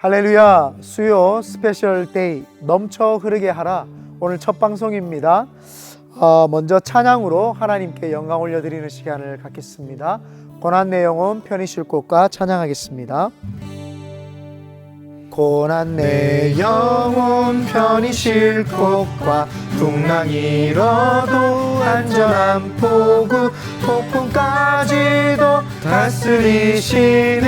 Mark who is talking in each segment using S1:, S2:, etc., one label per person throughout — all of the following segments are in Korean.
S1: 할렐루야. 수요 스페셜 데이 넘쳐 흐르게 하라. 오늘 첫 방송입니다. 먼저 찬양으로 하나님께 영광 올려드리는 시간을 갖겠습니다. 고난 내 영혼 편히 쉴 곳과 찬양하겠습니다. 고난 내 영혼 편히 쉴 곳과 풍랑 일어도 안전한 포구 폭풍까지도 다스리시는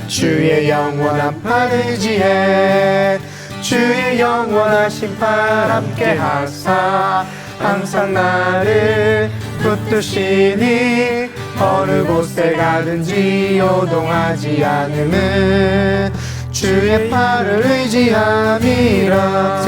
S1: 주의 영원한 팔 의지해 주의 영원한 심판 함께 하사 항상 나를 붙드시니 어느 곳에 가든지 요동하지 않음은 주의 팔을 의지함이라.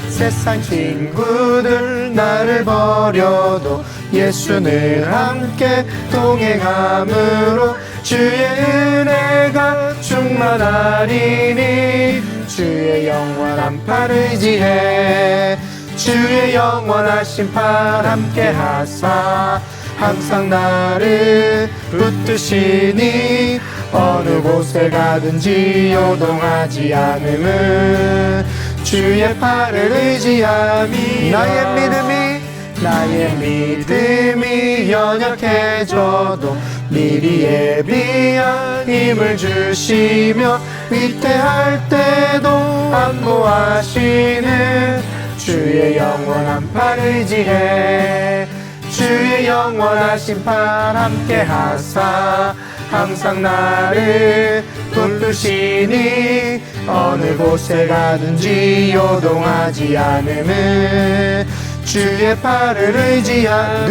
S1: 세상 친구들 나를 버려도 예수는 함께 동행함으로 주의 은혜가 충만하리니 주의 영원한 팔 의지해 주의 영원한 심판 함께 하사 항상 나를 붙드시니 어느 곳에 가든지 요동하지 않음은 주의 팔을 의지함이 나의 믿음이 연약해져도 미리 예비한 힘을 주시며 위태할 때도 안보하시는 주의 영원한 팔 의지해 주의 영원한 심판 함께 하사 항상 나를 붙드시니 어느 곳에 가든지 요동하지 않음은 주의 팔을 의지한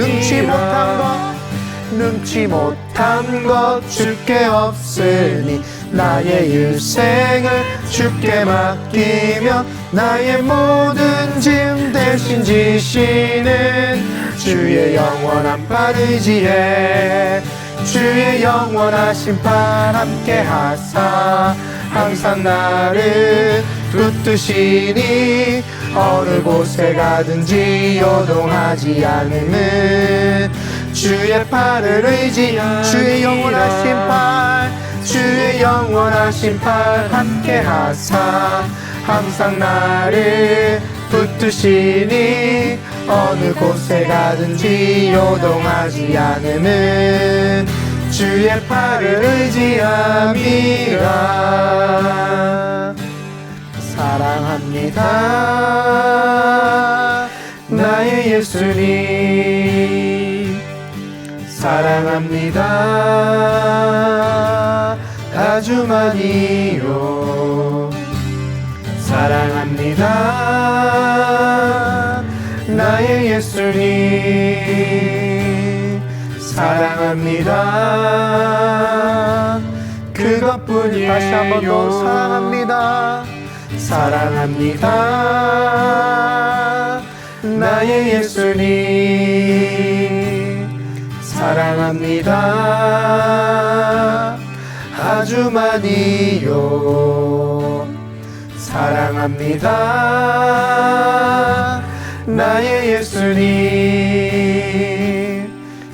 S1: 능치 못한 것 주께 없으니 나의 일생을 주께 맡기며 나의 모든 짐 대신 지시는 주의 영원한 팔 의지해 주의 영원한 심판 함께 하사 항상 나를 붙드시니 어느 곳에 가든지 요동하지 않음은 주의 팔을 의지한 주의 영원한 심판 함께 하사 항상 나를 붙드시니 어느 곳에 가든지 요동하지 않음은 주의 팔을 의지함이라. 사랑합니다 나의 예수님 사랑합니다 아주 많이요 사랑합니다 나의 예수님 사랑합니다 그것뿐이에요. 다시 한 번 더 사랑합니다 나의 예수님 사랑합니다 아주 많이요 사랑합니다 나의 예수님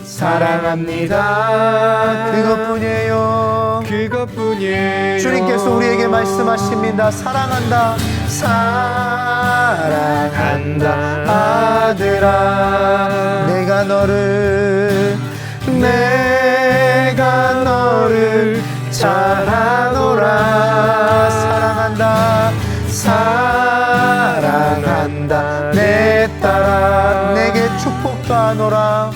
S1: 사랑합니다 그것뿐이에요. 주님께서 우리에게 말씀하십니다. 사랑한다 아들아 내가 너를 잘하노라. 사랑한다 내 딸아 내게 축복 더하노라.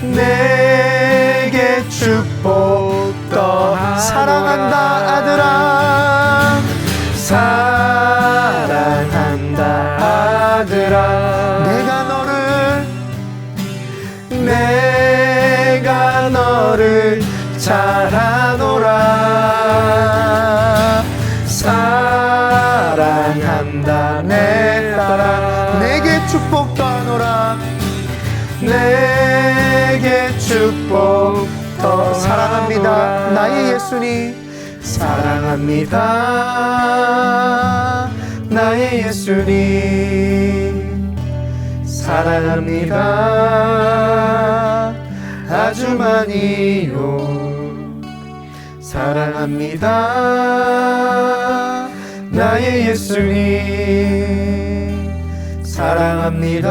S1: 내게 축복 더하노라. 사랑한다 아들아 내가 너를 잘하노라. 사랑한다 내 딸아 내게 축복 더하노라. 내게 축복 더 사랑합니다 나의 예수님 사랑합니다 나의 예수님 사랑합니다 아주 많이요 사랑합니다. 나의 예수님 사랑합니다.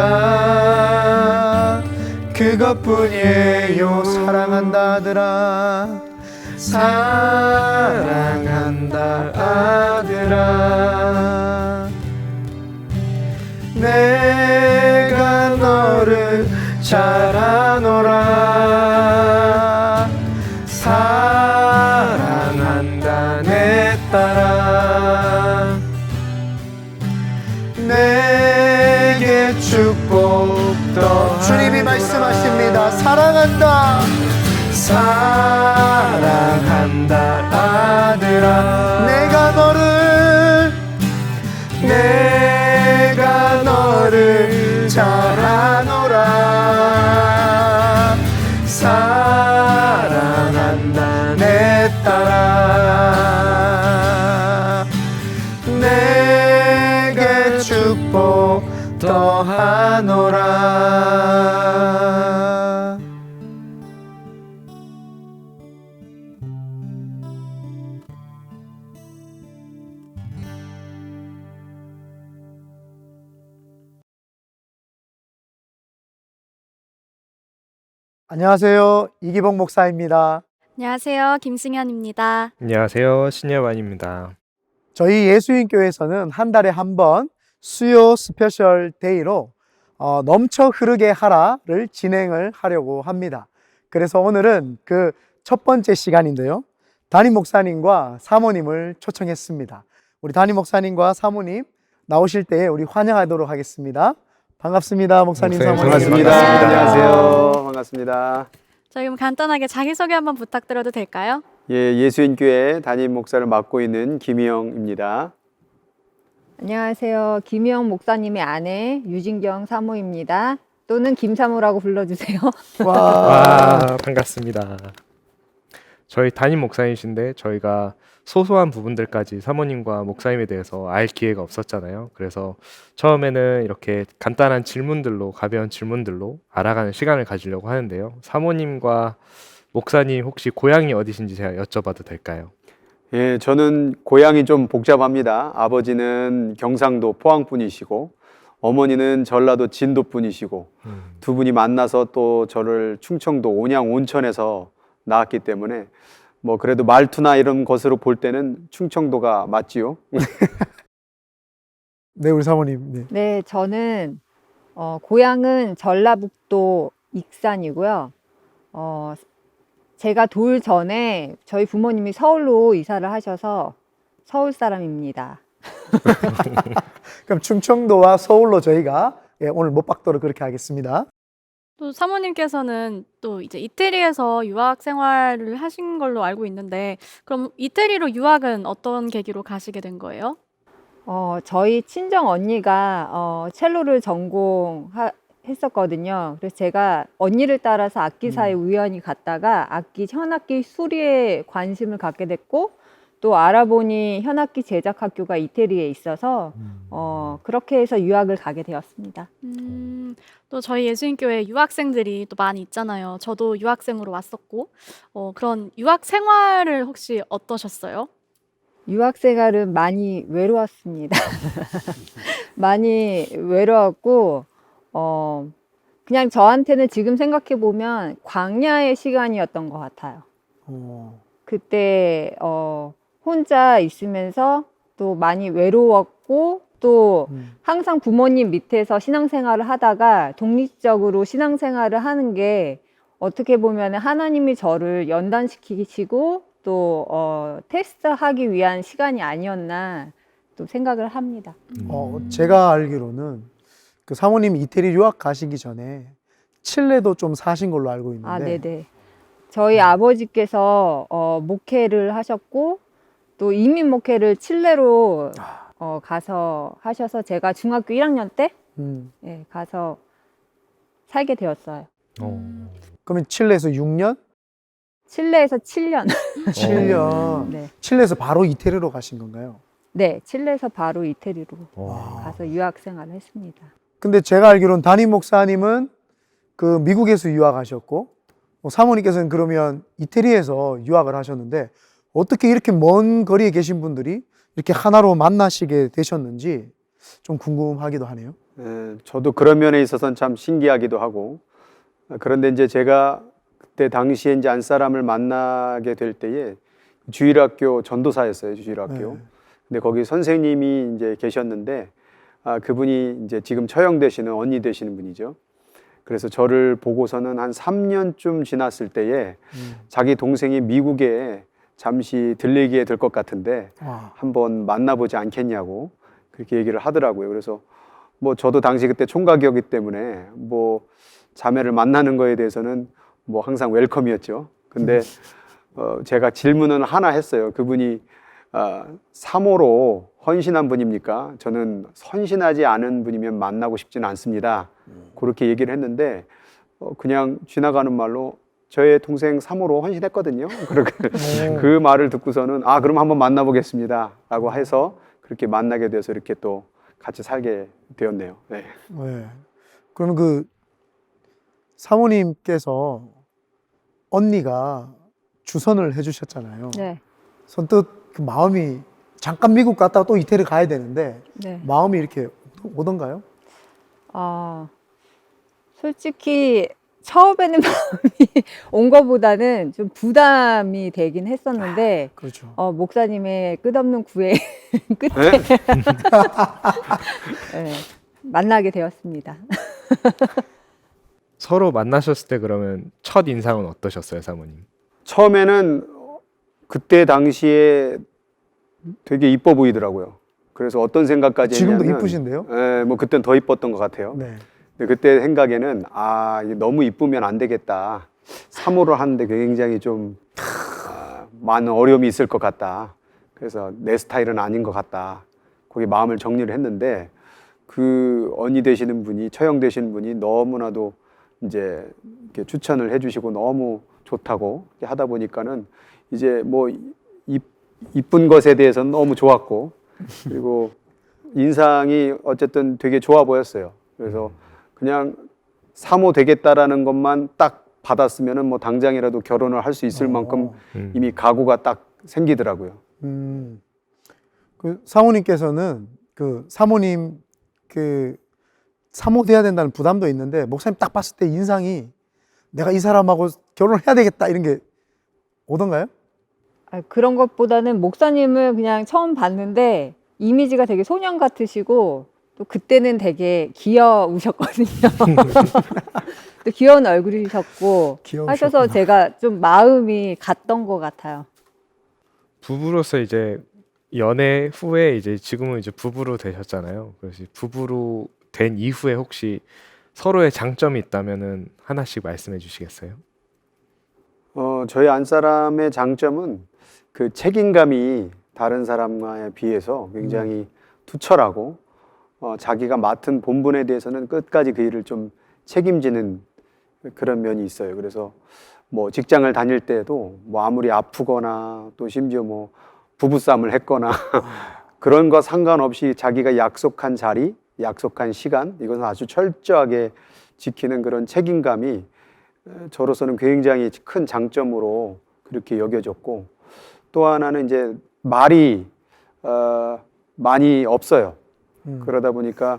S1: 그것뿐이에요. 사랑한다 아들아, 사랑한다 아들아. 내가 너를 잘 아노라. 사랑한다 내 딸아. 내게 축복 더 주님이 말씀하십니다. 사랑한다. 사랑한다 아들아. 내가 너를 잘 아노라. 사랑한다 내 딸아. 내게 축복 더하노라. 안녕하세요. 이기복 목사입니다.
S2: 안녕하세요. 김승현입니다.
S3: 안녕하세요. 신예완입니다.
S1: 저희 예수인교회에서는 한 달에 한 번 수요 스페셜 데이로 넘쳐 흐르게 하라를 진행을 하려고 합니다. 그래서 오늘은 그 첫 번째 시간인데요. 담임 목사님과 사모님을 초청했습니다. 우리 담임 목사님과 사모님 나오실 때 우리 환영하도록 하겠습니다. 반갑습니다. 목사님, 사모님.
S3: 반갑습니다.
S4: 안녕하세요. 반갑습니다.
S2: 저희 그럼 간단하게 자기소개 한번 부탁드려도 될까요?
S4: 예, 예수인교회 담임 목사를 맡고 있는 김희영입니다.
S5: 안녕하세요. 김희영 목사님의 아내 유진경 사모입니다. 또는 김사모라고 불러주세요.
S3: 와, 반갑습니다. 저희 담임 목사님이신데 저희가 소소한 부분들까지 사모님과 목사님에 대해서 알 기회가 없었잖아요. 그래서 처음에는 이렇게 간단한 질문들로, 가벼운 질문들로 알아가는 시간을 가지려고 하는데요. 사모님과 목사님 혹시 고향이 어디신지 제가 여쭤봐도 될까요?
S4: 예, 저는 고향이 좀 복잡합니다. 아버지는 경상도 포항 분이시고 어머니는 전라도 진도 분이시고 두 분이 만나서 또 저를 충청도 온양 온천에서 낳았기 때문에 뭐 그래도 말투나 이런 것으로 볼 때는 충청도가 맞지요.
S1: 네, 우리 사모님. 네.
S5: 네, 저는 고향은 전라북도 익산이고요. 제가 돌 전에 저희 부모님이 서울로 이사를 하셔서 서울 사람입니다.
S1: 그럼 충청도와 서울로 저희가 오늘 못 박도록 그렇게 하겠습니다.
S2: 또 사모님께서는 또 이제 이태리에서 유학 생활을 하신 걸로 알고 있는데, 그럼 이태리로 유학은 어떤 계기로 가시게 된 거예요?
S5: 저희 친정 언니가 첼로를 전공했었거든요. 그래서 제가 언니를 따라서 악기사에 우연히 갔다가 현악기 수리에 관심을 갖게 됐고, 또 알아보니 현악기 제작 학교가 이태리에 있어서 그렇게 해서 유학을 가게 되었습니다.
S2: 또 저희 예수인교회 유학생들이 또 많이 있잖아요. 저도 유학생으로 왔었고, 그런 유학 생활을 혹시 어떠셨어요?
S5: 유학 생활은 많이 외로웠습니다. 많이 외로웠고, 그냥 저한테는 지금 생각해 보면 광야의 시간이었던 것 같아요. 그때 혼자 있으면서 또 많이 외로웠고, 또 항상 부모님 밑에서 신앙생활을 하다가 독립적으로 신앙생활을 하는 게 어떻게 보면 하나님이 저를 연단시키시고 또 테스트하기 위한 시간이 아니었나 또 생각을 합니다.
S1: 제가 알기로는 그 사모님이 이태리 유학 가시기 전에 칠레도 좀 사신 걸로 알고 있는데.
S5: 아, 네네. 저희 아버지께서 목회를 하셨고 또 이민 목회를 칠레로 가서 하셔서 제가 중학교 1학년 때 네, 가서 살게 되었어요.
S1: 그러면 칠레에서 6년?
S5: 칠레에서 7년.
S1: 7년.
S5: 네.
S1: 칠레에서 바로 이태리로 가신 건가요?
S5: 네, 칠레에서 바로 이태리로 가서 유학 생활을 했습니다.
S1: 근데 제가 알기로는 담임 목사님은 그 미국에서 유학하셨고 사모님께서는 그러면 이태리에서 유학을 하셨는데 어떻게 이렇게 먼 거리에 계신 분들이 이렇게 하나로 만나시게 되셨는지 좀 궁금하기도 하네요.
S4: 저도 그런 면에 있어서는 참 신기하기도 하고, 그런데 이제 제가 그때 당시에 이제 안사람을 만나게 될 때에 주일학교 전도사였어요, 주일학교.
S1: 네.
S4: 근데 거기 선생님이 이제 계셨는데, 그분이 이제 지금 처형되시는 언니 되시는 분이죠. 그래서 저를 보고서는 한 3년쯤 지났을 때에 자기 동생이 미국에 잠시 들리게 될 것 같은데
S1: 와.
S4: 한번 만나보지 않겠냐고 그렇게 얘기를 하더라고요. 그래서 뭐 저도 당시 그때 총각이었기 때문에 뭐 자매를 만나는 거에 대해서는 뭐 항상 웰컴이었죠. 근데 제가 질문은 하나 했어요. 그분이 사모로 헌신한 분입니까? 저는 헌신하지 않은 분이면 만나고 싶지는 않습니다. 그렇게 얘기를 했는데 그냥 지나가는 말로 저의 동생 사모로 헌신했거든요. 그렇게 그 말을 듣고서는 그럼 한번 만나보겠습니다 라고 해서 그렇게 만나게 돼서 이렇게 또 같이 살게 되었네요. 네.
S1: 네. 그러면 그 사모님께서 언니가 주선을 해주셨잖아요.
S5: 네.
S1: 선뜻 그 마음이 잠깐 미국 갔다가 또 이태리 가야 되는데
S5: 네.
S1: 마음이 이렇게 오던가요?
S5: 솔직히 처음에는 마음이 온 것보다는 좀 부담이 되긴 했었는데
S1: 그렇죠.
S5: 목사님의 끝없는 구애 끝에
S4: 네?
S5: 네, 만나게 되었습니다.
S3: 서로 만나셨을 때 그러면 첫 인상은 어떠셨어요, 사모님?
S4: 처음에는 그때 당시에 되게 이뻐 보이더라고요. 그래서 어떤 생각까지
S1: 지금도
S4: 했냐면
S1: 이쁘신데요?
S4: 뭐 그땐 더 이뻤던 것 같아요.
S1: 네.
S4: 근데 그때 생각에는 이게 너무 이쁘면 안 되겠다. 사모를 하는데 굉장히 좀 많은 어려움이 있을 것 같다. 그래서 내 스타일은 아닌 것 같다. 거기 마음을 정리를 했는데 그 언니 되시는 분이 처형 되시는 분이 너무나도 이제 이렇게 추천을 해주시고 너무 좋다고 이렇게 하다 보니까는 이제 뭐 이쁜 것에 대해서는 너무 좋았고 그리고 인상이 어쨌든 되게 좋아 보였어요. 그래서 그냥 사모 되겠다라는 것만 딱 받았으면은 뭐 당장이라도 결혼을 할 수 있을 만큼 이미 각오가 딱 생기더라고요.
S1: 그 사모님께서는 그 사모님 그 사모 돼야 된다는 부담도 있는데 목사님 딱 봤을 때 인상이 내가 이 사람하고 결혼해야 되겠다 이런 게 오던가요?
S5: 그런 것보다는 목사님을 그냥 처음 봤는데 이미지가 되게 소년 같으시고 또 그때는 되게 귀여우셨거든요. 또 귀여운 얼굴이셨고 하셔서 제가 좀 마음이 갔던 것 같아요.
S3: 부부로서 이제 연애 후에 이제 지금은 이제 부부로 되셨잖아요. 그래서 부부로 된 이후에 혹시 서로의 장점이 있다면은 하나씩 말씀해 주시겠어요?
S4: 저희 안사람의 장점은 그 책임감이 다른 사람과에 비해서 굉장히 투철하고 자기가 맡은 본분에 대해서는 끝까지 그 일을 좀 책임지는 그런 면이 있어요. 그래서 뭐 직장을 다닐 때도 뭐 아무리 아프거나 또 심지어 뭐 부부싸움을 했거나 그런 거 상관없이 자기가 약속한 자리, 약속한 시간 이것은 아주 철저하게 지키는 그런 책임감이 저로서는 굉장히 큰 장점으로 그렇게 여겨졌고 또 하나는 이제 말이 많이 없어요. 그러다 보니까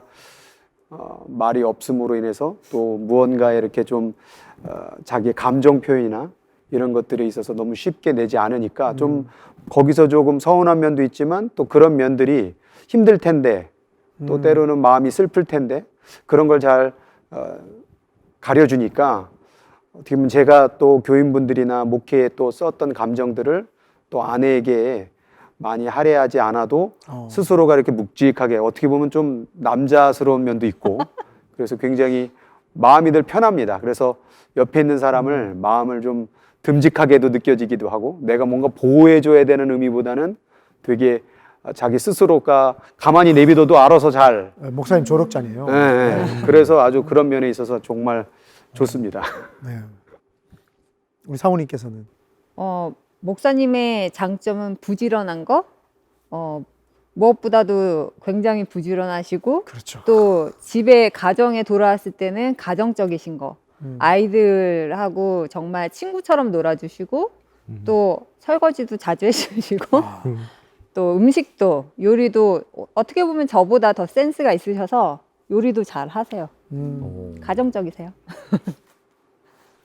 S4: 말이 없음으로 인해서 또 무언가에 이렇게 좀 자기의 감정 표현이나 이런 것들에 있어서 너무 쉽게 내지 않으니까 좀 거기서 조금 서운한 면도 있지만 또 그런 면들이 힘들 텐데 또 때로는 마음이 슬플 텐데 그런 걸 잘 가려주니까 어떻게 보면 제가 또 교인분들이나 목회에 또 썼던 감정들을 또 아내에게 많이 할애하지 않아도 스스로가 이렇게 묵직하게 어떻게 보면 좀 남자스러운 면도 있고 그래서 굉장히 마음이 늘 편합니다. 그래서 옆에 있는 사람을 마음을 좀 듬직하게도 느껴지기도 하고 내가 뭔가 보호해줘야 되는 의미보다는 되게 자기 스스로가 가만히 내비둬도 알아서 잘
S1: 목사님 졸업자네요.
S4: 그래서 아주 그런 면에 있어서 정말 좋습니다.
S1: 네. 우리 사모님께서는
S5: 목사님의 장점은 부지런한 거, 무엇보다도 굉장히 부지런하시고,
S1: 그렇죠.
S5: 또 집에 가정에 돌아왔을 때는 가정적이신 거, 아이들하고 정말 친구처럼 놀아주시고, 또 설거지도 자주 해주시고
S1: 아,
S5: 또 음식도 요리도 어떻게 보면 저보다 더 센스가 있으셔서 요리도 잘 하세요. 가정적이세요.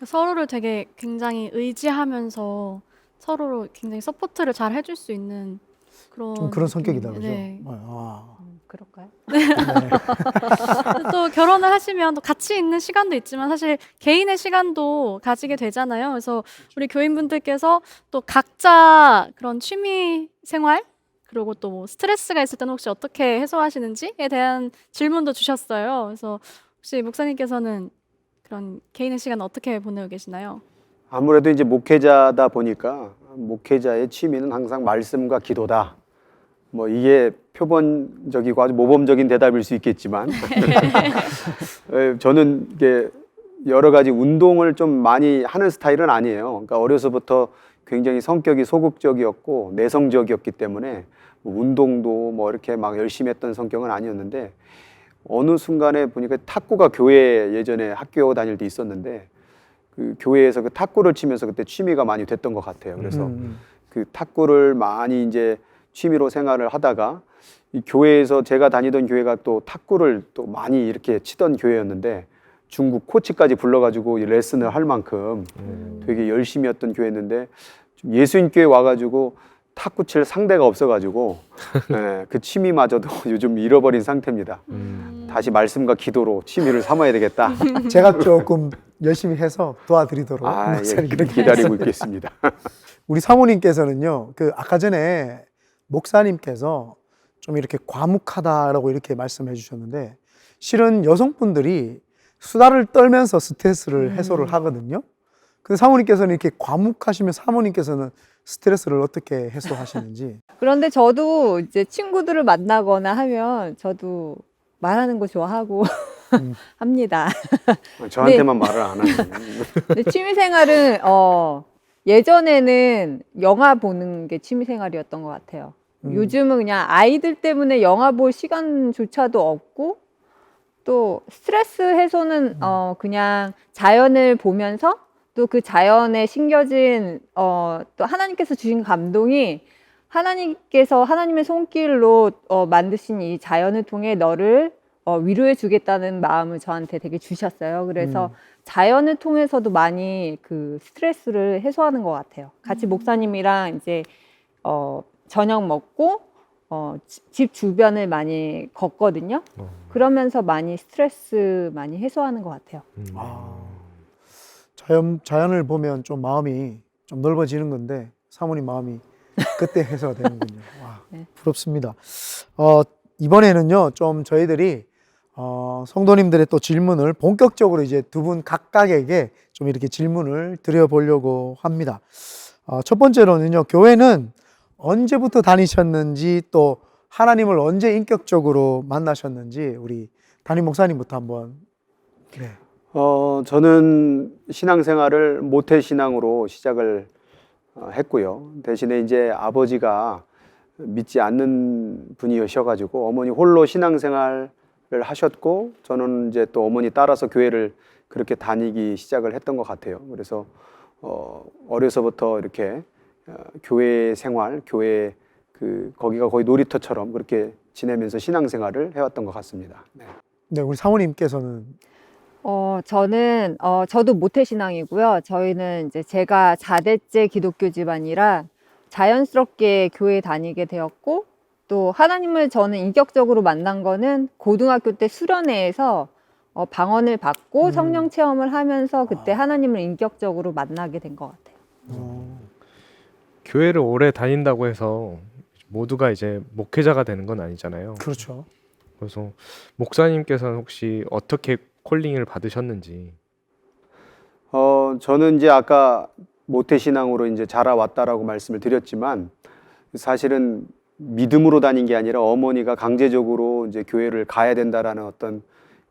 S2: 서로를 되게 굉장히 의지하면서 서로를 굉장히 서포트를 잘 해줄 수 있는
S1: 좀 그런 성격이다, 그죠?
S2: 네.
S1: 아,
S5: 그럴까요?
S1: 네.
S2: 또 결혼을 하시면 또 같이 있는 시간도 있지만 사실 개인의 시간도 가지게 되잖아요. 그래서 우리 교인분들께서 또 각자 그런 취미 생활 그리고 또 뭐 스트레스가 있을 때는 혹시 어떻게 해소하시는지에 대한 질문도 주셨어요. 그래서 혹시 목사님께서는 그런 개인의 시간 어떻게 보내고 계시나요?
S4: 아무래도 이제 목회자다 보니까 목회자의 취미는 항상 말씀과 기도다. 뭐 이게 표본적이고 아주 모범적인 대답일 수 있겠지만 저는 이게 여러 가지 운동을 좀 많이 하는 스타일은 아니에요. 그러니까 어려서부터 굉장히 성격이 소극적이었고 내성적이었기 때문에 뭐 운동도 뭐 이렇게 막 열심히 했던 성격은 아니었는데 어느 순간에 보니까 탁구가 교회에 예전에 학교 다닐 때 있었는데 그 교회에서 그 탁구를 치면서 그때 취미가 많이 됐던 것 같아요. 그래서 그 탁구를 많이 이제 취미로 생활을 하다가 이 교회에서 제가 다니던 교회가 또 탁구를 또 많이 이렇게 치던 교회였는데 중국 코치까지 불러가지고 이 레슨을 할 만큼 되게 열심히 했던 교회였는데 좀 예수님교회 와가지고 탁구 칠 상대가 없어가지고 예, 그 취미마저도 요즘 잃어버린 상태입니다. 다시 말씀과 기도로 취미를 삼아야 되겠다.
S1: 제가 조금 열심히 해서 도와드리도록
S4: 아, 예,
S1: 목사님 그렇게
S4: 기다리고 있겠습니다.
S1: 우리 사모님께서는요, 그 아까 전에 목사님께서 좀 이렇게 과묵하다라고 이렇게 말씀해 주셨는데, 실은 여성분들이 수다를 떨면서 스트레스를 해소를 하거든요. 근데 사모님께서는 이렇게 과묵하시면 사모님께서는 스트레스를 어떻게 해소하시는지.
S5: 그런데 저도 이제 친구들을 만나거나 하면 저도 말하는 거 좋아하고 합니다.
S4: 저한테만 말을 안 하는.
S5: 근데 취미 생활은 예전에는 영화 보는 게 취미 생활이었던 것 같아요. 요즘은 그냥 아이들 때문에 영화 볼 시간조차도 없고 또 스트레스 해소는 그냥 자연을 보면서 또 그 자연에 심겨진 또 하나님께서 주신 감동이 하나님께서 하나님의 손길로 만드신 이 자연을 통해 너를 위로해 주겠다는 마음을 저한테 되게 주셨어요. 그래서 자연을 통해서도 많이 그 스트레스를 해소하는 것 같아요. 같이 목사님이랑 이제 저녁 먹고 집 주변을 많이 걷거든요. 그러면서 많이 스트레스 많이 해소하는 것 같아요.
S1: 자연을 보면 좀 마음이 좀 넓어지는 건데 사모님 마음이 그때 해소가 되는군요. 와,
S5: 네.
S1: 부럽습니다. 이번에는요, 좀 저희들이 성도님들의 또 질문을 본격적으로 이제 두 분 각각에게 좀 이렇게 질문을 드려보려고 합니다. 첫 번째로는요, 교회는 언제부터 다니셨는지 또 하나님을 언제 인격적으로 만나셨는지 우리 담임 목사님부터 한번. 네.
S4: 저는 신앙생활을 모태신앙으로 시작을 했고요. 대신에 이제 아버지가 믿지 않는 분이셔가지고 어머니 홀로 신앙생활을 하셨고 저는 이제 또 어머니 따라서 교회를 그렇게 다니기 시작을 했던 것 같아요. 그래서 어려서부터 이렇게 교회 생활, 교회 거기가 거의 놀이터처럼 그렇게 지내면서 신앙생활을 해왔던 것 같습니다. 네.
S1: 네, 우리 사모님께서는.
S5: 저도 모태신앙이고요. 저희는 이제 제가 4대째 기독교 집안이라 자연스럽게 교회 다니게 되었고, 또 하나님을 저는 인격적으로 만난 거는 고등학교 때 수련회에서 방언을 받고 성령 체험을 하면서 그때 하나님을 인격적으로 만나게 된 것 같아요.
S3: 교회를 오래 다닌다고 해서 모두가 이제 목회자가 되는 건 아니잖아요.
S1: 그렇죠.
S3: 그래서 목사님께서는 혹시 어떻게 콜링을 받으셨는지.
S4: 저는 이제 아까 모태신앙으로 이제 자라왔다라고 말씀을 드렸지만 사실은 믿음으로 다닌 게 아니라 어머니가 강제적으로 이제 교회를 가야 된다라는 어떤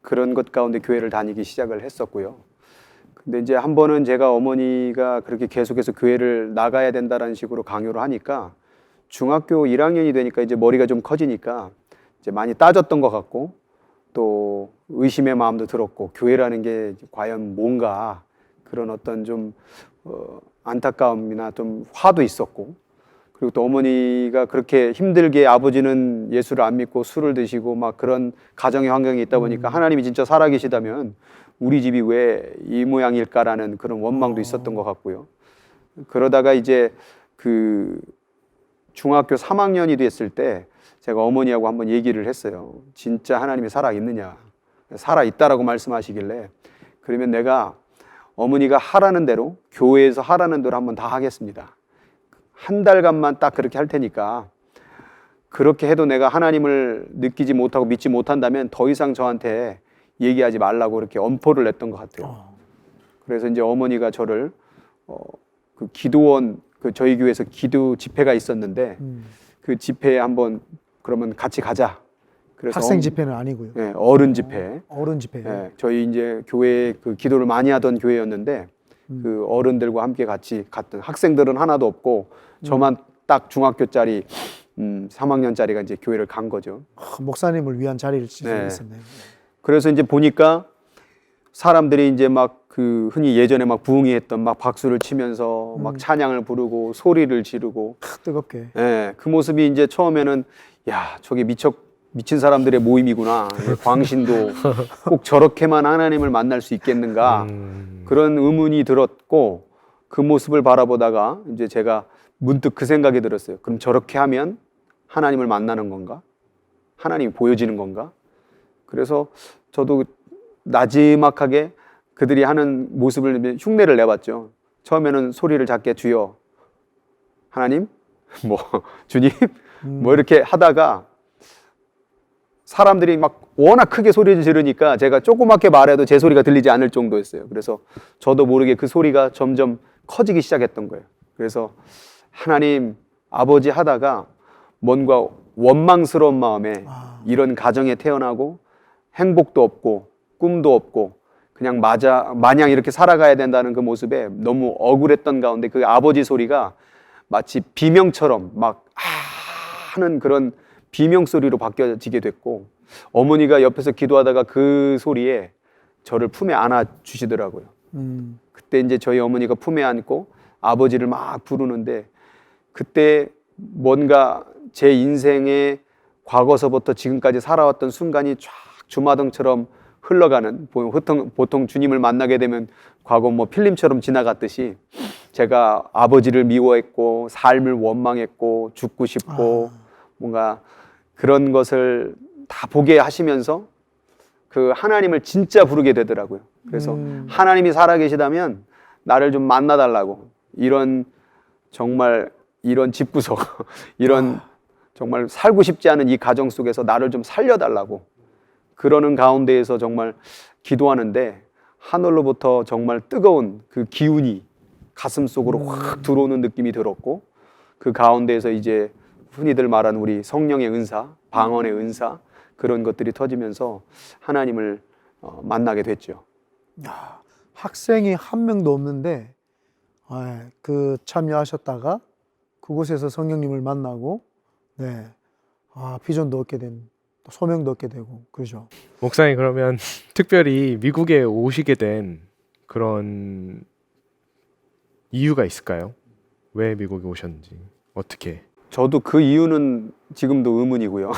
S4: 그런 것 가운데 교회를 다니기 시작을 했었고요. 근데 이제 한 번은 제가 어머니가 그렇게 계속해서 교회를 나가야 된다라는 식으로 강요를 하니까 중학교 1학년이 되니까 이제 머리가 좀 커지니까 이제 많이 따졌던 것 같고 또 의심의 마음도 들었고 교회라는 게 과연 뭔가 그런 어떤 좀 안타까움이나 좀 화도 있었고, 그리고 또 어머니가 그렇게 힘들게 아버지는 예수를 안 믿고 술을 드시고 막 그런 가정의 환경이 있다 보니까 하나님이 진짜 살아계시다면 우리 집이 왜 이 모양일까라는 그런 원망도 있었던 것 같고요. 그러다가 이제 그 중학교 3학년이 됐을 때 제가 어머니하고 한번 얘기를 했어요. 진짜 하나님이 살아있느냐, 살아있다라고 말씀하시길래, 그러면 내가 어머니가 하라는 대로, 교회에서 하라는 대로 한번 다 하겠습니다. 한 달간만 딱 그렇게 할 테니까, 그렇게 해도 내가 하나님을 느끼지 못하고 믿지 못한다면 더 이상 저한테 얘기하지 말라고 이렇게 엄포를 냈던 것 같아요. 그래서 이제 어머니가 저를 그 기도원, 그 저희 교회에서 기도 집회가 있었는데 그 집회에 한번 그러면 같이 가자. 그래서
S1: 학생 집회는 아니고요.
S4: 네, 어른 집회.
S1: 어른 집회.
S4: 네, 저희 이제 교회 그 기도를 많이 하던 교회였는데 그 어른들과 함께 같이 갔던, 학생들은 하나도 없고 저만 딱 중학교짜리 3학년짜리가 이제 교회를 간 거죠.
S1: 목사님을 위한 자리를 지정했었네요.
S4: 그래서 이제 보니까 사람들이 이제 막 그 흔히 예전에 막 부흥회했던 막 박수를 치면서 막 찬양을 부르고 소리를 지르고,
S1: 뜨겁게.
S4: 예, 그 모습이 이제 처음에는 야, 저게 미친 사람들의 모임이구나. 광신도 꼭 저렇게만 하나님을 만날 수 있겠는가. 그런 의문이 들었고, 그 모습을 바라보다가 이제 제가 문득 그 생각이 들었어요. 그럼 저렇게 하면 하나님을 만나는 건가? 하나님이 보여지는 건가? 그래서 저도 나지막하게 그들이 하는 모습을 흉내를 내봤죠. 처음에는 소리를 작게 주여, 하나님, 뭐 주님, 뭐 이렇게 하다가 사람들이 막 워낙 크게 소리를 지르니까 제가 조그맣게 말해도 제 소리가 들리지 않을 정도였어요. 그래서 저도 모르게 그 소리가 점점 커지기 시작했던 거예요. 그래서 하나님, 아버지 하다가 뭔가 원망스러운 마음에 이런 가정에 태어나고 행복도 없고 꿈도 없고 그냥 마냥 이렇게 살아가야 된다는 그 모습에 너무 억울했던 가운데 그 아버지 소리가 마치 비명처럼 막 하는 그런 비명 소리로 바뀌어지게 됐고, 어머니가 옆에서 기도하다가 그 소리에 저를 품에 안아 주시더라고요. 그때 이제 저희 어머니가 품에 안고 아버지를 막 부르는데, 그때 뭔가 제 인생의 과거서부터 지금까지 살아왔던 순간이 쫙 주마등처럼 흘러가는, 보통 주님을 만나게 되면 과거 뭐 필름처럼 지나갔듯이 제가 아버지를 미워했고 삶을 원망했고 죽고 싶고 뭔가 그런 것을 다 보게 하시면서 그 하나님을 진짜 부르게 되더라고요. 그래서 하나님이 살아계시다면 나를 좀 만나달라고, 이런 정말 이런 집구석 이런 정말 살고 싶지 않은 이 가정 속에서 나를 좀 살려달라고, 그러는 가운데에서 정말 기도하는데 하늘로부터 정말 뜨거운 그 기운이 가슴 속으로 확 들어오는 느낌이 들었고, 그 가운데에서 이제 흔히들 말하는 우리 성령의 은사, 방언의 은사, 그런 것들이 터지면서 하나님을 만나게 됐죠.
S1: 야, 학생이 한 명도 없는데 그 참여하셨다가 그곳에서 성령님을 만나고, 네, 비전도 얻게 된, 또 소명도 얻게 되고, 그죠.
S3: 목사님, 그러면 특별히 미국에 오시게 된 그런 이유가 있을까요? 왜 미국에 오셨는지, 어떻게?
S4: 저도 그 이유는 지금도 의문이고요.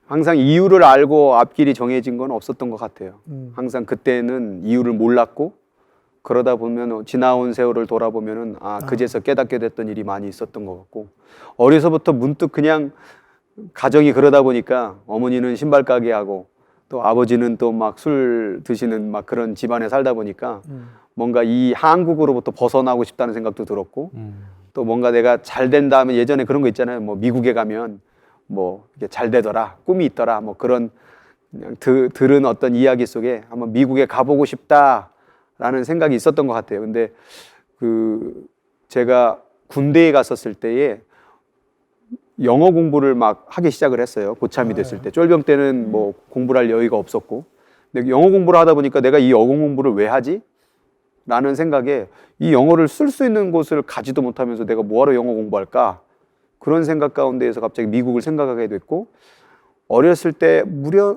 S4: 항상 이유를 알고 앞길이 정해진 건 없었던 것 같아요. 항상 그때는 이유를 몰랐고, 그러다 보면 지나온 세월을 돌아보면은 그제서 깨닫게 됐던 일이 많이 있었던 것 같고, 어려서부터 문득 그냥 가정이 그러다 보니까 어머니는 신발 가게 하고 또 아버지는 또 막 술 드시는 막 그런 집안에 살다 보니까 뭔가 이 한국으로부터 벗어나고 싶다는 생각도 들었고, 또 뭔가 내가 잘 된다 하면, 예전에 그런 거 있잖아요. 뭐 미국에 가면 뭐 이게 잘 되더라, 꿈이 있더라, 뭐 그런 그냥 들은 어떤 이야기 속에 한번 미국에 가보고 싶다라는 생각이 있었던 것 같아요. 근데 그 제가 군대에 갔었을 때에 영어 공부를 막 하기 시작을 했어요. 고참이 됐을 때. 쫄병 때는 뭐 공부를 할 여유가 없었고, 근데 영어 공부를 하다 보니까 내가 이 영어 공부를 왜 하지? 라는 생각에, 이 영어를 쓸 수 있는 곳을 가지도 못하면서 내가 뭐하러 영어 공부할까? 그런 생각 가운데에서 갑자기 미국을 생각하게 됐고, 어렸을 때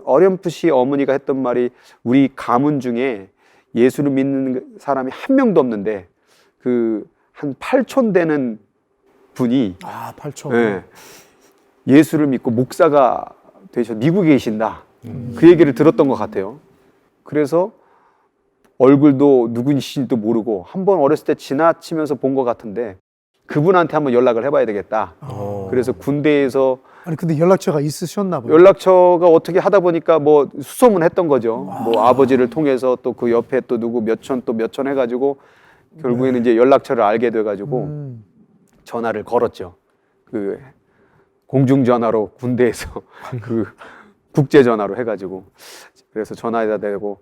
S4: 어렴풋이 어머니가 했던 말이, 우리 가문 중에 예수를 믿는 사람이 한 명도 없는데 그 한 8촌 되는 분이
S1: 아, 8초.
S4: 예, 예수를 믿고 목사가 되셔 미국에 계신다. 그 얘기를 들었던 것 같아요. 그래서 얼굴도 누구신지도 모르고 한번 어렸을 때 지나치면서 본 것 같은데 그분한테 한번 연락을 해봐야 되겠다. 그래서 군대에서
S1: 아니 근데 연락처가 있으셨나 봐요.
S4: 연락처가 어떻게 하다 보니까 뭐 수소문했던 거죠. 뭐 아버지를 통해서 또 그 옆에 또 누구 몇 촌 또 몇 촌 해가지고 결국에는 이제 연락처를 알게 돼가지고 전화를 걸었죠. 그 공중전화로 군대에서 그 국제전화로 해가지고 그래서 전화에다 대고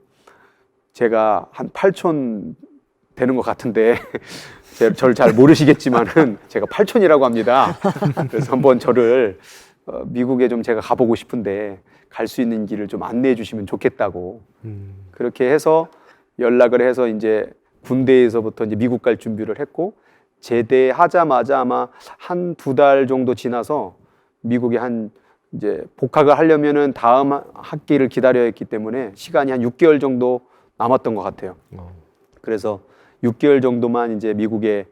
S4: 제가 한 8촌 되는 것 같은데 저를 잘 모르시겠지만은 제가 8촌이라고 합니다. 그래서 한번 저를 미국에 좀 제가 가보고 싶은데 갈 수 있는 길을 좀 안내해 주시면 좋겠다고 그렇게 해서 연락을 해서 이제 군대에서부터 이제 미국 갈 준비를 했고 제대하자마자 아마 한 2달 정도 지나서 미국에 한 이제 복학을 하려면은 다음 학기를 기다려야 했기 때문에 시간이 한 6개월 정도 남았던 것 같아요. 그래서 6개월 정도만 이제 미국에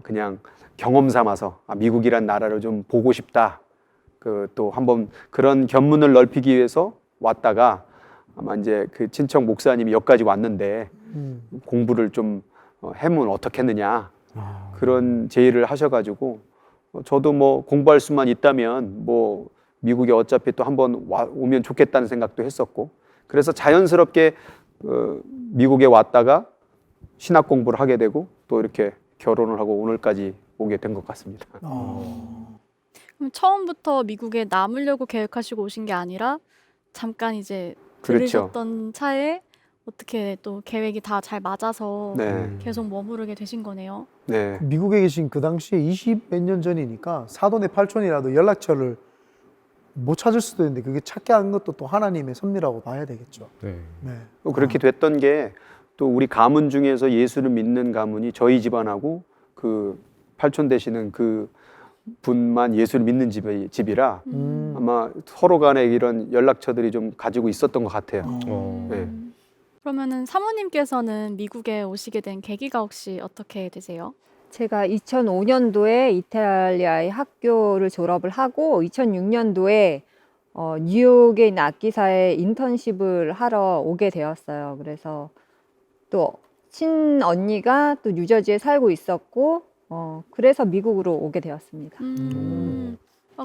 S4: 그냥 경험 삼아서 미국이란 나라를 좀 보고 싶다. 그 또 한번 그런 견문을 넓히기 위해서 왔다가 아마 이제 그 친척 목사님이 여기까지 왔는데 공부를 좀 해면 어떻겠느냐 그런 제의를 하셔가지고 저도 뭐 공부할 수만 있다면 뭐 미국에 어차피 또 한번 오면 좋겠다는 생각도 했었고 그래서 자연스럽게 미국에 왔다가 신학 공부를 하게 되고 또 이렇게 결혼을 하고 오늘까지 오게 된 것 같습니다.
S2: 그럼 처음부터 미국에 남으려고 계획하시고 오신 게 아니라 잠깐 이제
S4: 그렇죠.
S2: 들으셨던 차에 어떻게 또 계획이 다 잘 맞아서
S4: 네,
S2: 계속 머무르게 되신 거네요.
S4: 네,
S1: 미국에 계신 그 당시에 20 몇 년 전이니까 사돈의 8촌이라도 연락처를 못 찾을 수도 있는데 그게 찾게 한 것도 또 하나님의 섭리라고 봐야 되겠죠.
S3: 네.
S1: 네.
S4: 또 그렇게 됐던 게 또 우리 가문 중에서 예수를 믿는 가문이 저희 집안하고 그 8촌 되시는 그 분만 예수를 믿는 집이라 아마 서로 간에 이런 연락처들이 좀 가지고 있었던 것 같아요. 네.
S2: 그러면은 사모님께서는 미국에 오시게 된 계기가 혹시 어떻게 되세요?
S5: 제가 2005년도에 이탈리아의 학교를 졸업을 하고 2006년도에 뉴욕에 있는 악기사에 인턴십을 하러 오게 되었어요. 그래서 또 친언니가 또 뉴저지에 살고 있었고 그래서 미국으로 오게 되었습니다.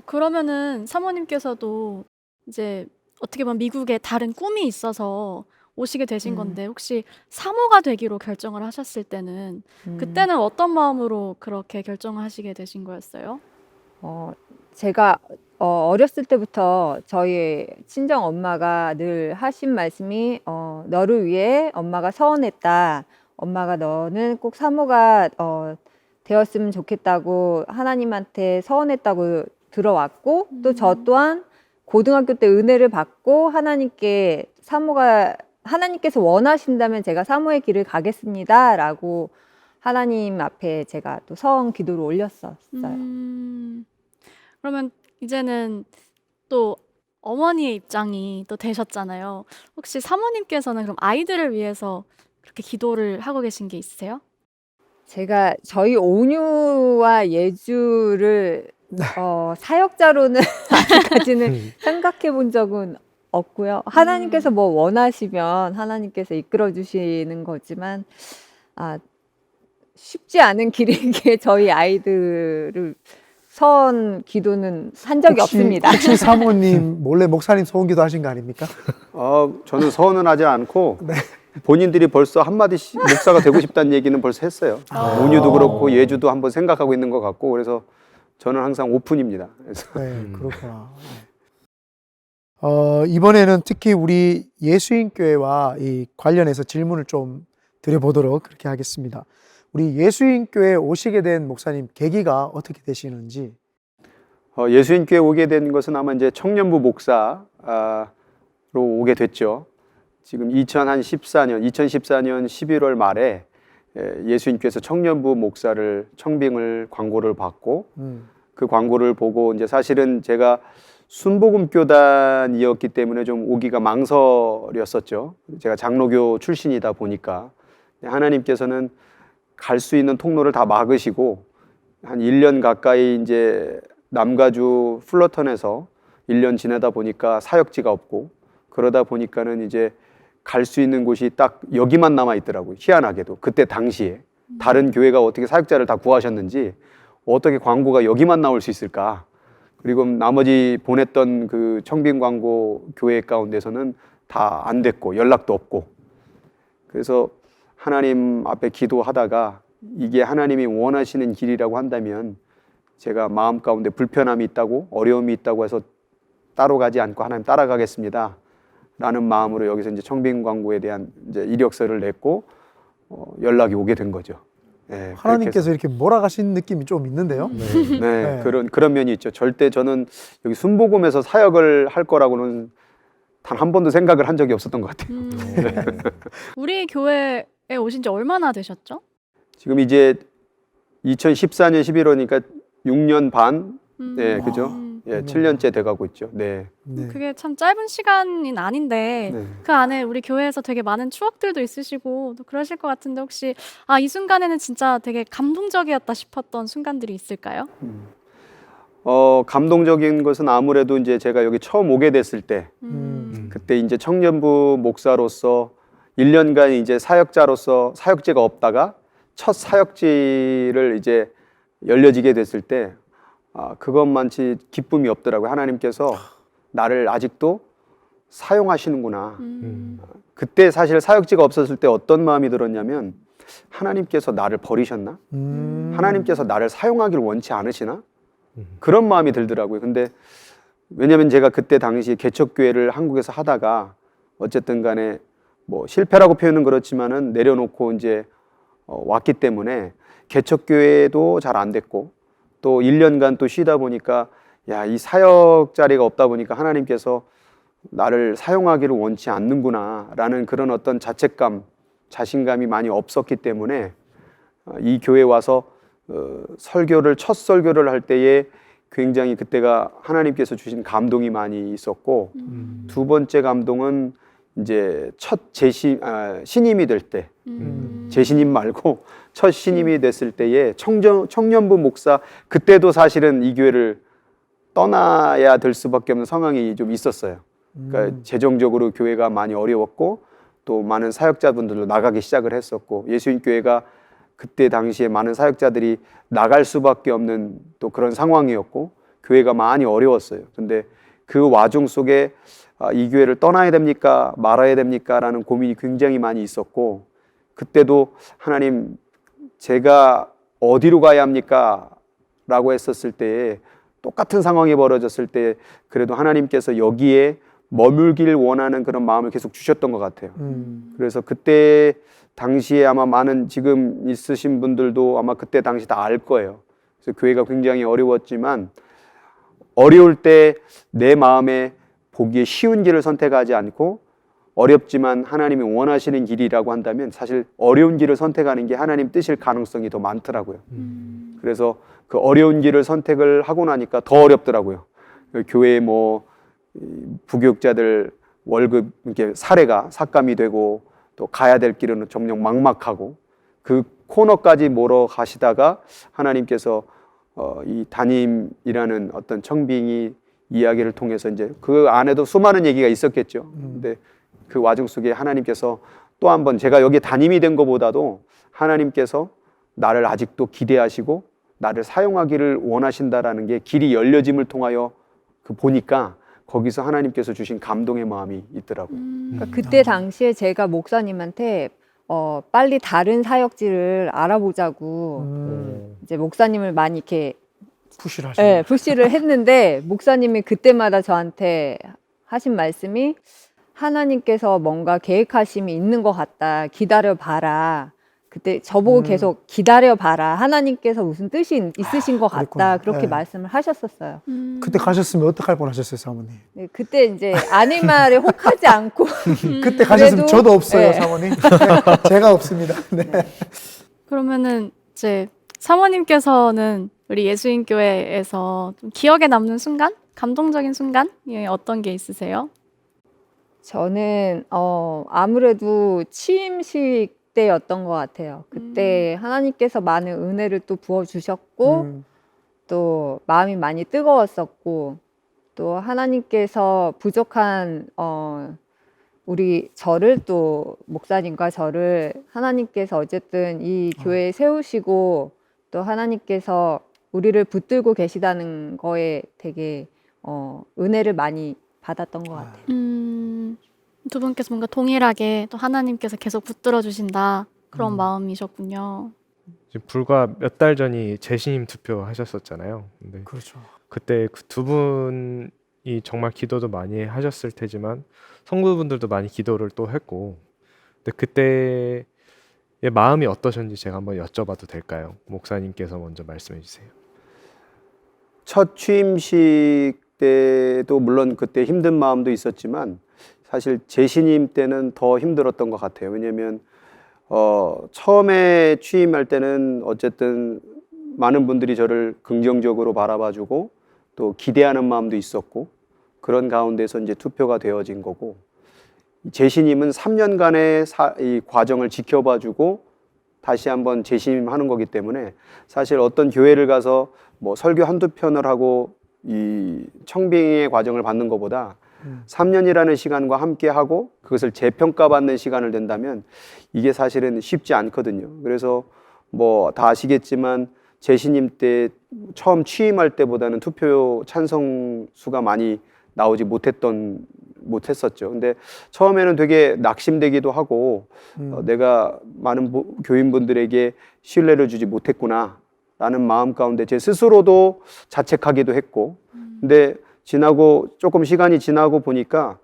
S2: 그러면은 사모님께서도 이제 어떻게 보면 미국에 다른 꿈이 있어서 오시게 되신 건데 혹시 사모가 되기로 결정을 하셨을 때는 그때는 어떤 마음으로 그렇게 결정하시게 되신 거였어요?
S5: 제가 어렸을 때부터 저희 친정 엄마가 늘 하신 말씀이 너를 위해 엄마가 서원했다. 엄마가 너는 꼭 사모가 되었으면 좋겠다고 하나님한테 서원했다고 들어왔고 또 저 또한 고등학교 때 은혜를 받고 하나님께서 원하신다면 제가 사모의 길을 가겠습니다라고 하나님 앞에 제가 또 서원 기도를 올렸었어요.
S2: 그러면 이제는 또 어머니의 입장이 또 되셨잖아요. 혹시 사모님께서는 그럼 아이들을 위해서 그렇게 기도를 하고 계신 게 있으세요?
S5: 제가 저희 온유와 예주를 사역자로는 아직까지는 생각해 본 적은 없고요. 하나님께서 뭐 원하시면 하나님께서 이끌어 주시는 거지만 쉽지 않은 길인 게 저희 아이들을 선 기도는 한 적이 없습니다.
S1: 혹시 사모님 몰래 목사님 소원기도 하신 거 아닙니까?
S4: 저는 서원은 하지 않고 본인들이 벌써 한마디씩 목사가 되고 싶다는 얘기는 벌써 했어요. 온유도 그렇고 예주도 한번 생각하고 있는 것 같고 그래서 저는 항상 오픈입니다. 그래서
S1: 네, 그렇구나. 이번에는 특히 우리 예수인교회와 이 관련해서 질문을 좀 드려보도록 그렇게 하겠습니다. 우리 예수인교회에 오시게 된 목사님 계기가 어떻게 되시는지.
S4: 예수인교회 오게 된 것은 아마 이제 청년부 목사로 오게 됐죠. 지금 2014년 11월 말에 예수인교회에서 청년부 목사를 청빙을 광고를 받고 그 광고를 보고 이제 사실은 제가 순복음교단이었기 때문에 좀 오기가 망설였었죠. 제가 장로교 출신이다 보니까 하나님께서는 갈 수 있는 통로를 다 막으시고 한 1년 가까이 이제 남가주 플러턴에서 1년 지내다 보니까 사역지가 없고 그러다 보니까는 이제 갈 수 있는 곳이 딱 여기만 남아 있더라고요. 희한하게도 그때 당시에 다른 교회가 어떻게 사역자를 다 구하셨는지 어떻게 광고가 여기만 나올 수 있을까? 그리고 나머지 보냈던 그 청빙 광고 교회 가운데서는 다 안 됐고 연락도 없고 그래서 하나님 앞에 기도하다가 이게 하나님이 원하시는 길이라고 한다면 제가 마음 가운데 불편함이 있다고 어려움이 있다고 해서 따로 가지 않고 하나님 따라가겠습니다 라는 마음으로 여기서 이제 청빙 광고에 대한 이제 이력서를 냈고 연락이 오게 된 거죠. 네,
S1: 하나님께서 이렇게 몰아가신 느낌이 좀 있는데요.
S3: 네.
S4: 네, 그런 면이 있죠. 절대 저는 여기 순복음에서 사역을 할 거라고는 단 한 번도 생각을 한 적이 없었던 것 같아요.
S2: 우리 교회에 오신 지 얼마나 되셨죠?
S4: 지금 이제 2014년 11월이니까 6년 반, 네, 그죠? 예, 7년째 돼가고 있죠. 네.
S1: 네.
S2: 그게 참 짧은 시간인 아닌데
S4: 네.
S2: 그 안에 우리 교회에서 되게 많은 추억들도 있으시고 또 그러실 것 같은데 혹시 이 순간에는 진짜 되게 감동적이었다 싶었던 순간들이 있을까요?
S4: 감동적인 것은 아무래도 이제 제가 여기 처음 오게 됐을 때, 그때 이제 청년부 목사로서 1년간 이제 사역자로서 사역지가 없다가 첫 사역지를 이제 열려지게 됐을 때, 그것만치 기쁨이 없더라고요. 하나님께서 나를 아직도 사용하시는구나. 그때 사실 사역지가 없었을 때 어떤 마음이 들었냐면, 하나님께서 나를 버리셨나? 하나님께서 나를 사용하기를 원치 않으시나? 그런 마음이 들더라고요. 근데 왜냐면 제가 그때 당시 개척교회를 한국에서 하다가 어쨌든 간에 뭐 실패라고 표현은 그렇지만은 내려놓고 이제 왔기 때문에 개척교회도 잘 안 됐고 또 1년간 또 쉬다 보니까 야, 이 사역 자리가 없다 보니까 하나님께서 나를 사용하기를 원치 않는구나 라는 그런 어떤 자책감, 자신감이 많이 없었기 때문에 이 교회에 와서 첫 설교를 할 때에 굉장히 그때가 하나님께서 주신 감동이 많이 있었고 두 번째 감동은 이제 첫 신임이 될 때, 재신임 말고 첫 신임이 됐을 때에 청년부 목사, 그때도 사실은 이 교회를 떠나야 될 수밖에 없는 상황이 좀 있었어요. 그러니까 재정적으로 교회가 많이 어려웠고 또 많은 사역자분들도 나가기 시작을 했었고 예수님 교회가 그때 당시에 많은 사역자들이 나갈 수밖에 없는 또 그런 상황이었고 교회가 많이 어려웠어요. 근데 그 와중 속에 이 교회를 떠나야 됩니까? 말아야 됩니까? 라는 고민이 굉장히 많이 있었고 그때도 하나님 제가 어디로 가야 합니까? 라고 했었을 때에 똑같은 상황이 벌어졌을 때 그래도 하나님께서 여기에 머물길 원하는 그런 마음을 계속 주셨던 것 같아요. 그래서 그때 당시에 아마 많은 지금 있으신 분들도 아마 그때 당시 다 알 거예요. 그래서 교회가 굉장히 어려웠지만 어려울 때 내 마음에 보기에 쉬운 길을 선택하지 않고 어렵지만 하나님이 원하시는 길이라고 한다면 사실 어려운 길을 선택하는 게 하나님 뜻일 가능성이 더 많더라고요. 그래서 그 어려운 길을 선택을 하고 나니까 더 어렵더라고요. 교회에 뭐 부교육자들 월급 이렇게 삭감이 되고 또 가야 될 길은 정녕 막막하고 그 코너까지 몰아가시다가 하나님께서 이 담임이라는 어떤 청빙이 이야기를 통해서 이제 그 안에도 수많은 얘기가 있었겠죠. 근데 그 와중 속에 하나님께서 또 한 번 제가 여기 담임이 된 것보다도 하나님께서 나를 아직도 기대하시고 나를 사용하기를 원하신다라는 게 길이 열려짐을 통하여 보니까 거기서 하나님께서 주신 감동의 마음이 있더라고요.
S5: 그러니까 그때 당시에 제가 목사님한테 빨리 다른 사역지를 알아보자고 이제 목사님을 많이 이렇게
S1: 푸시를 하시는
S5: 네, 푸시를 했는데 목사님이 그때마다 저한테 하신 말씀이 하나님께서 뭔가 계획하심이 있는 것 같다. 기다려 봐라. 그때 저보고 계속 기다려 봐라. 하나님께서 무슨 뜻이 있으신 것 같다.
S1: 그랬구나.
S5: 그렇게
S1: 네.
S5: 말씀을 하셨었어요.
S1: 그때 가셨으면 어떡할 뻔하셨어요, 사모님?
S5: 네, 그때 이제 아내 말에 혹하지 않고
S1: 그때 가셨으면
S5: 그래도,
S1: 저도 없어요,
S5: 네.
S1: 사모님. 제가 없습니다. 네.
S2: 그러면은 이제 사모님께서는 우리 예수인교회에서 좀 기억에 남는 순간? 감동적인 순간? 예, 어떤 게 있으세요?
S5: 저는 아무래도 취임식 그때였던 것 같아요. 그때 하나님께서 많은 은혜를 또 부어주셨고 또 마음이 많이 뜨거웠었고 또 하나님께서 부족한 우리 저를 또 목사님과 저를 하나님께서 어쨌든 이 교회에 세우시고 또 하나님께서 우리를 붙들고 계시다는 거에 되게 은혜를 많이 받았던 것 같아요.
S2: 두 분께서 뭔가 동일하게 또 하나님께서 계속 붙들어 주신다 그런 마음이셨군요.
S3: 지금 불과 몇 달 전이 재신임 투표 하셨었잖아요. 근데
S1: 그렇죠.
S3: 그때 그 두 분이 정말 기도도 많이 하셨을 테지만 성도분들도 많이 기도를 또 했고, 근데 그때의 마음이 어떠셨는지 제가 한번 여쭤봐도 될까요? 목사님께서 먼저 말씀해 주세요.
S4: 첫 취임식 때도 물론 그때 힘든 마음도 있었지만 사실 재신임 때는 더 힘들었던 것 같아요. 왜냐하면 처음에 취임할 때는 어쨌든 많은 분들이 저를 긍정적으로 바라봐주고 또 기대하는 마음도 있었고 그런 가운데서 이제 투표가 되어진 거고, 재신임은 3년간의 이 과정을 지켜봐주고 다시 한번 재신임하는 거기 때문에 사실 어떤 교회를 가서 뭐 설교 한두 편을 하고 이 청빙의 과정을 받는 것보다 3년이라는 시간과 함께 하고 그것을 재평가받는 시간을 낸다면 이게 사실은 쉽지 않거든요. 그래서 뭐 다 아시겠지만 재신임 때 처음 취임할 때보다는 투표 찬성 수가 많이 나오지 못했었죠. 근데 처음에는 되게 낙심되기도 하고 내가 많은 교인분들에게 신뢰를 주지 못했구나 라는 마음 가운데 제 스스로도 자책하기도 했고, 근데 조금 시간이 지나고 보니까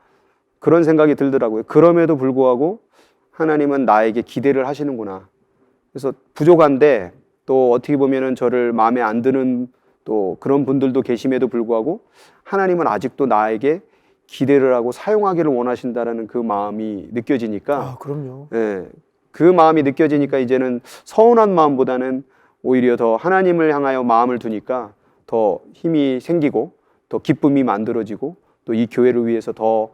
S4: 그런 생각이 들더라고요. 그럼에도 불구하고 하나님은 나에게 기대를 하시는구나. 그래서 부족한데 또 어떻게 보면은 저를 마음에 안 드는 또 그런 분들도 계심에도 불구하고 하나님은 아직도 나에게 기대를 하고 사용하기를 원하신다라는 그 마음이 느껴지니까,
S1: 그럼요.
S4: 예, 그 마음이 느껴지니까 이제는 서운한 마음보다는 오히려 더 하나님을 향하여 마음을 두니까 더 힘이 생기고 더 기쁨이 만들어지고 또 이 교회를 위해서 더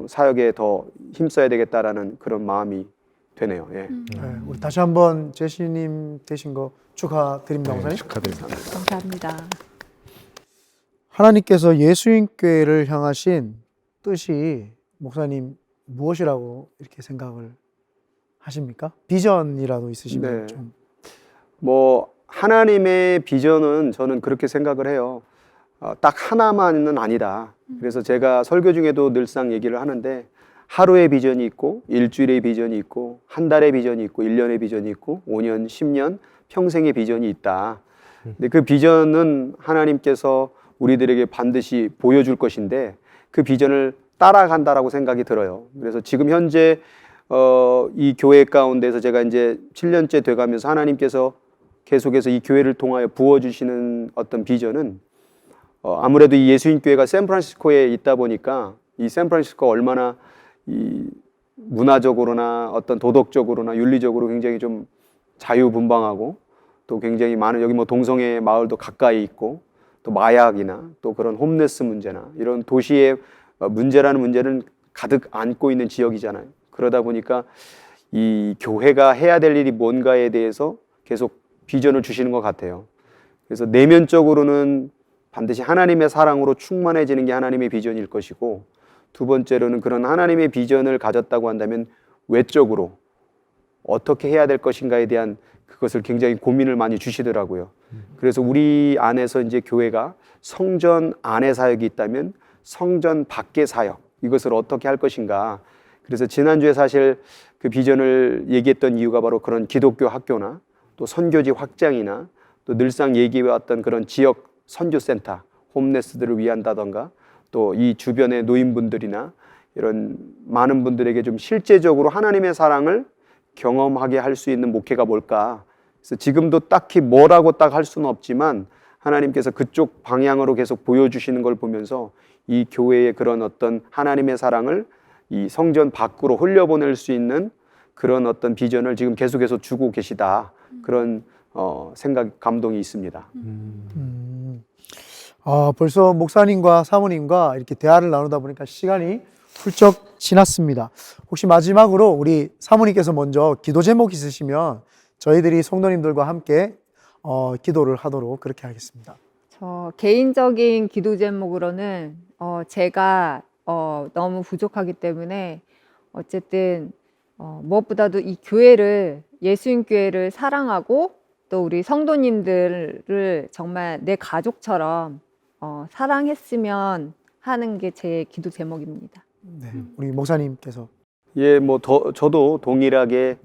S4: 사역에 더 힘써야 되겠다라는 그런 마음이 되네요. 예.
S1: 네, 우리 다시 한번 재신임 되신 거 축하드립니다, 목사님.
S3: 축하드립니다.
S5: 감사합니다.
S1: 하나님께서 예수님교회를 향하신 뜻이 목사님 무엇이라고 이렇게 생각을 하십니까? 비전이라도 있으시면
S4: 네.
S1: 좀.
S4: 뭐 하나님의 비전은 저는 그렇게 생각을 해요. 딱 하나만은 아니다. 그래서 제가 설교 중에도 늘상 얘기를 하는데 하루의 비전이 있고 일주일의 비전이 있고 한 달의 비전이 있고 1년의 비전이 있고 5년, 10년, 평생의 비전이 있다. 근데 그 비전은 하나님께서 우리들에게 반드시 보여줄 것인데 그 비전을 따라간다라고 생각이 들어요. 그래서 지금 현재 이 교회 가운데서 제가 이제 7년째 돼가면서 하나님께서 계속해서 이 교회를 통하여 부어주시는 어떤 비전은 아무래도 이 예수님교회가 샌프란시스코에 있다 보니까 이 샌프란시스코가 얼마나 이 문화적으로나 어떤 도덕적으로나 윤리적으로 굉장히 좀 자유분방하고 또 굉장히 많은, 여기 뭐 동성애 마을도 가까이 있고 또 마약이나 또 그런 홈레스 문제나 이런 도시의 문제라는 문제는 가득 안고 있는 지역이잖아요. 그러다 보니까 이 교회가 해야 될 일이 뭔가에 대해서 계속 비전을 주시는 것 같아요. 그래서 내면적으로는 반드시 하나님의 사랑으로 충만해지는 게 하나님의 비전일 것이고, 두 번째로는 그런 하나님의 비전을 가졌다고 한다면 외적으로 어떻게 해야 될 것인가에 대한 그것을 굉장히 고민을 많이 주시더라고요. 그래서 우리 안에서 이제 교회가 성전 안의 사역이 있다면 성전 밖의 사역, 이것을 어떻게 할 것인가. 그래서 지난주에 사실 그 비전을 얘기했던 이유가 바로 그런 기독교 학교나 또 선교지 확장이나 또 늘상 얘기해왔던 그런 지역 선교센터, 홈레스들을 위한다던가 또 이 주변의 노인분들이나 이런 많은 분들에게 좀 실제적으로 하나님의 사랑을 경험하게 할 수 있는 목회가 뭘까. 그래서 지금도 딱히 뭐라고 딱 할 수는 없지만 하나님께서 그쪽 방향으로 계속 보여주시는 걸 보면서 이 교회의 그런 어떤 하나님의 사랑을 이 성전 밖으로 흘려보낼 수 있는 그런 어떤 비전을 지금 계속해서 주고 계시다. 그런 생각, 감동이 있습니다.
S1: 벌써 목사님과 사모님과 이렇게 대화를 나누다 보니까 시간이 훌쩍 지났습니다. 혹시 마지막으로 우리 사모님께서 먼저 기도 제목 있으시면 저희들이 성도님들과 함께 기도를 하도록 그렇게 하겠습니다.
S5: 저 개인적인 기도 제목으로는 제가 너무 부족하기 때문에 어쨌든 무엇보다도 이 교회를 예수님 교회를 사랑하고 또 우리 성도님들을 정말 내 가족처럼 사랑했으면 하는 게 제 기도 제목입니다.
S1: 네, 우리 목사님께서.
S4: 예, 저도 동일하게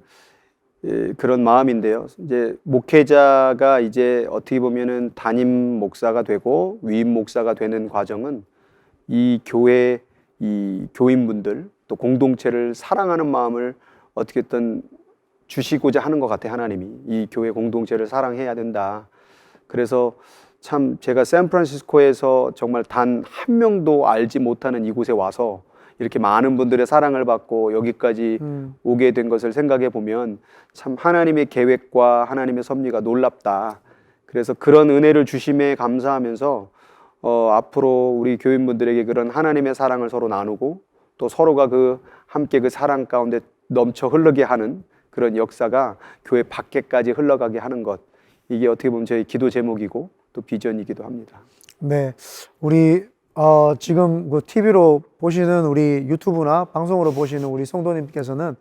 S4: 그런 마음인데요. 이제 목회자가 이제 어떻게 보면은 담임 목사가 되고 위임 목사가 되는 과정은 이 교회 이 교인분들 또 공동체를 사랑하는 마음을 어떻게든 주시고자 하는 것 같아요. 하나님이 이 교회 공동체를 사랑해야 된다. 그래서 참 제가 샌프란시스코에서 정말 단 한 명도 알지 못하는 이곳에 와서 이렇게 많은 분들의 사랑을 받고 여기까지 오게 된 것을 생각해 보면 참 하나님의 계획과 하나님의 섭리가 놀랍다. 그래서 그런 은혜를 주심에 감사하면서 앞으로 우리 교인분들에게 그런 하나님의 사랑을 서로 나누고 또 서로가 함께 그 사랑 가운데 넘쳐 흐르게 하는 그런 역사가 교회 밖에까지 흘러가게 하는 것, 이게 어떻게 보면 저희 기도 제목이고 또 비전이기도 합니다.
S1: 네, 우리 지금 그 TV로 보시는 우리 유튜브나 방송으로 보시는 우리 성도님께서는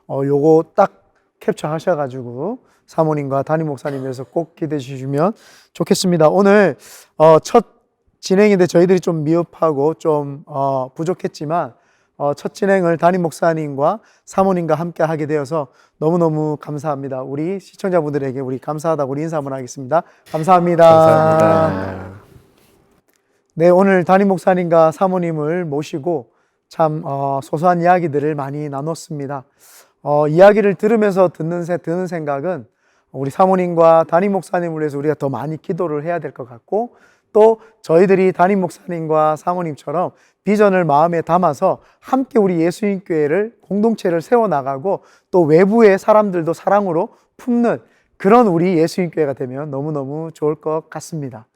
S1: 요거 딱 캡처하셔가지고 사모님과 담임 목사님에서 꼭 기대해 주시면 좋겠습니다. 오늘 첫 진행인데 저희들이 좀 미흡하고 좀 부족했지만 첫 진행을 담임 목사님과 사모님과 함께 하게 되어서 너무너무 감사합니다. 우리 시청자분들에게 우리 감사하다고 우리 인사 한번 하겠습니다. 감사합니다.
S3: 감사합니다.
S1: 네, 오늘 담임 목사님과 사모님을 모시고 참 소소한 이야기들을 많이 나눴습니다. 이야기를 들으면서 드는 생각은 우리 사모님과 담임 목사님을 위해서 우리가 더 많이 기도를 해야 될 것 같고 또 저희들이 담임 목사님과 사모님처럼 비전을 마음에 담아서 함께 우리 예수님교회를 공동체를 세워나가고 또 외부의 사람들도 사랑으로 품는 그런 우리 예수님교회가 되면 너무너무 좋을 것 같습니다.